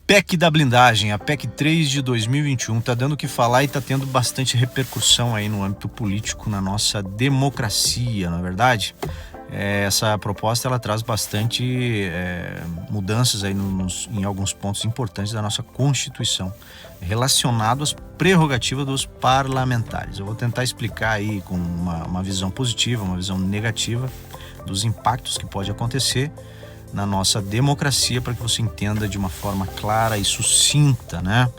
PEC da blindagem, a PEC 3 de 2021, está dando o que falar e está tendo bastante repercussão aí no âmbito político, na nossa democracia, não é verdade? Essa proposta ela traz bastante mudanças aí em alguns pontos importantes da nossa Constituição, relacionado às prerrogativas dos parlamentares. Eu vou tentar explicar aí com uma visão positiva, uma visão negativa dos impactos que pode acontecer na nossa democracia, para que você entenda de uma forma clara e sucinta, né?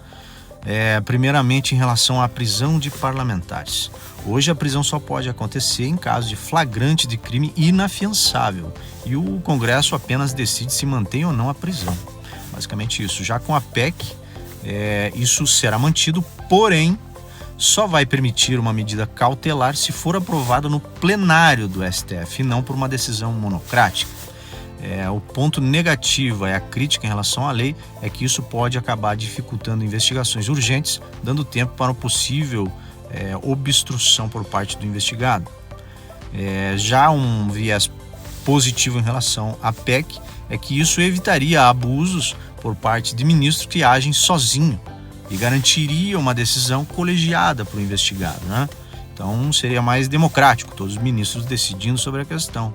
Primeiramente, em relação à prisão de parlamentares. Hoje a prisão só pode acontecer em caso de flagrante de crime inafiançável e o Congresso apenas decide se mantém ou não a prisão. Basicamente isso. Já com a PEC, isso será mantido, porém só vai permitir uma medida cautelar se for aprovada no plenário do STF e não por uma decisão monocrática. O ponto negativo, a crítica em relação à lei, é que isso pode acabar dificultando investigações urgentes, dando tempo para uma possível obstrução por parte do investigado. Já um viés positivo em relação à PEC é que isso evitaria abusos por parte de ministros que agem sozinho e garantiria uma decisão colegiada para o investigado, né? Então seria mais democrático, todos os ministros decidindo sobre a questão.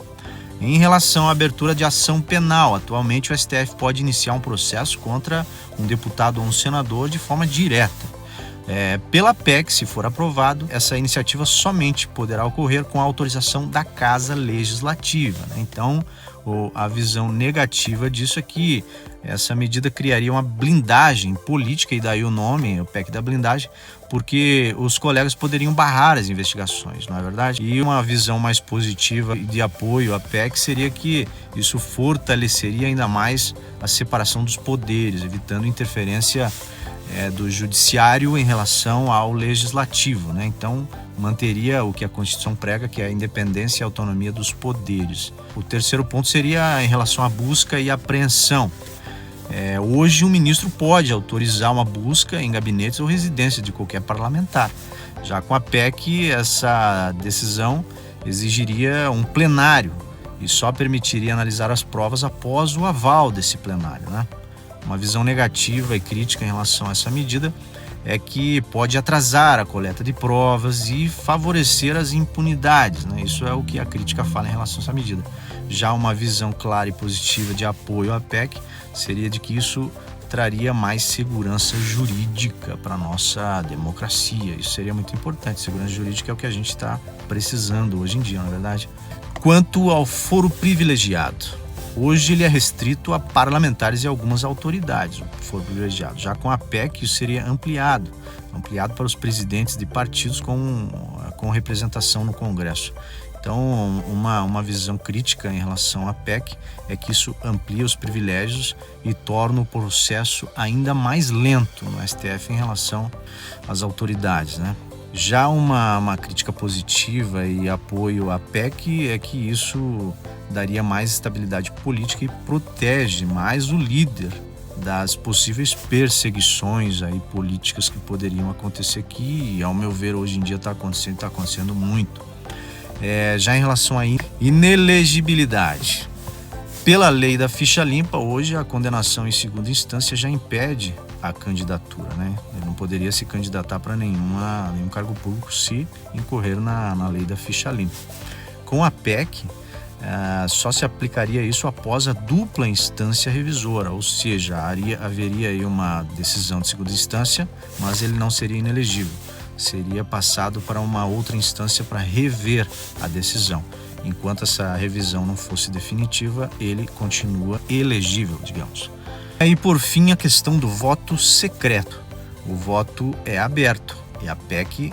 Em relação à abertura de ação penal, atualmente o STF pode iniciar um processo contra um deputado ou um senador de forma direta. Pela PEC, se for aprovado, essa iniciativa somente poderá ocorrer com a autorização da Casa Legislativa, né? Então, a visão negativa disso é que essa medida criaria uma blindagem política, e daí o nome, o PEC da blindagem, porque os colegas poderiam barrar as investigações, não é verdade? E uma visão mais positiva de apoio à PEC seria que isso fortaleceria ainda mais a separação dos poderes, evitando interferência do judiciário em relação ao legislativo, né? Então, manteria o que a Constituição prega, que é a independência e a autonomia dos poderes. O terceiro ponto seria em relação à busca e apreensão. Hoje, um ministro pode autorizar uma busca em gabinetes ou residência de qualquer parlamentar. Já com a PEC, essa decisão exigiria um plenário e só permitiria analisar as provas após o aval desse plenário, né? Uma visão negativa e crítica em relação a essa medida é que pode atrasar a coleta de provas e favorecer as impunidades, né? Isso é o que a crítica fala em relação a essa medida. Já uma visão clara e positiva de apoio à PEC seria de que isso traria mais segurança jurídica para a nossa democracia. Isso seria muito importante. Segurança jurídica é o que a gente está precisando hoje em dia, não é verdade? Quanto ao foro privilegiado, hoje ele é restrito a parlamentares e algumas autoridades, o foro privilegiado. Já com a PEC, isso seria ampliado para os presidentes de partidos com representação no Congresso. Então, uma visão crítica em relação à PEC é que isso amplia os privilégios e torna o processo ainda mais lento no STF em relação às autoridades, né? Já uma crítica positiva e apoio à PEC é que isso daria mais estabilidade política e protege mais o líder das possíveis perseguições aí políticas que poderiam acontecer, que, ao meu ver, hoje em dia está acontecendo muito. Já em relação à inelegibilidade, pela lei da ficha limpa, hoje a condenação em segunda instância já impede a candidatura, né? Ele não poderia se candidatar para nenhum cargo público se incorrer na lei da ficha limpa. Com a PEC, só se aplicaria isso após a dupla instância revisora, ou seja, haveria aí uma decisão de segunda instância, mas ele não seria inelegível. Seria passado para uma outra instância para rever a decisão. Enquanto essa revisão não fosse definitiva, ele continua elegível, digamos. E por fim, a questão do voto secreto. O voto é aberto e a PEC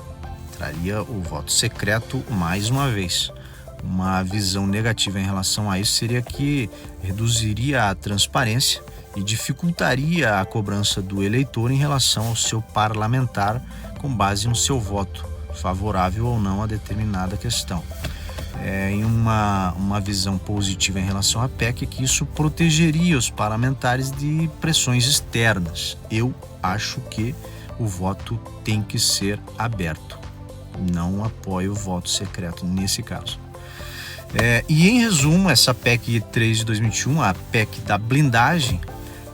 traria o voto secreto mais uma vez. Uma visão negativa em relação a isso seria que reduziria a transparência e dificultaria a cobrança do eleitor em relação ao seu parlamentar com base no seu voto, favorável ou não a determinada questão. Em uma visão positiva em relação à PEC, é que isso protegeria os parlamentares de pressões externas. Eu acho que o voto tem que ser aberto. Não apoio o voto secreto nesse caso. E em resumo, essa PEC 3 de 2021, a PEC da blindagem,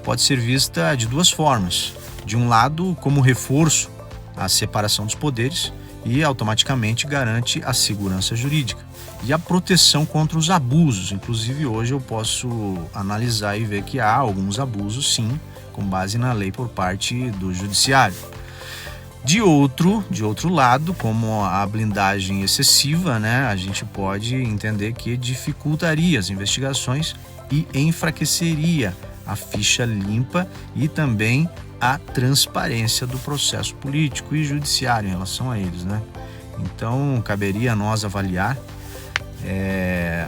pode ser vista de duas formas. De um lado, como reforço à separação dos poderes e automaticamente garante a segurança jurídica e a proteção contra os abusos. Inclusive, hoje eu posso analisar e ver que há alguns abusos, sim, com base na lei por parte do judiciário. De outro lado, como a blindagem excessiva, né, a gente pode entender que dificultaria as investigações e enfraqueceria a ficha limpa e também a transparência do processo político e judiciário em relação a eles, né? Então, caberia a nós avaliar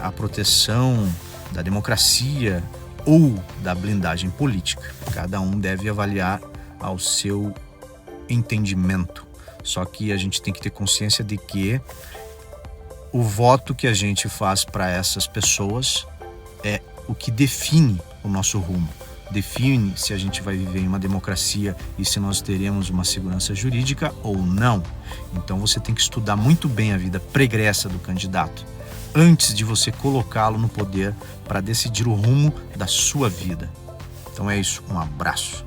a proteção da democracia ou da blindagem política. Cada um deve avaliar ao seu entendimento. Só que a gente tem que ter consciência de que o voto que a gente faz para essas pessoas é o que define o nosso rumo, define se a gente vai viver em uma democracia e se nós teremos uma segurança jurídica ou não. Então você tem que estudar muito bem a vida pregressa do candidato antes de você colocá-lo no poder para decidir o rumo da sua vida. Então é isso, um abraço.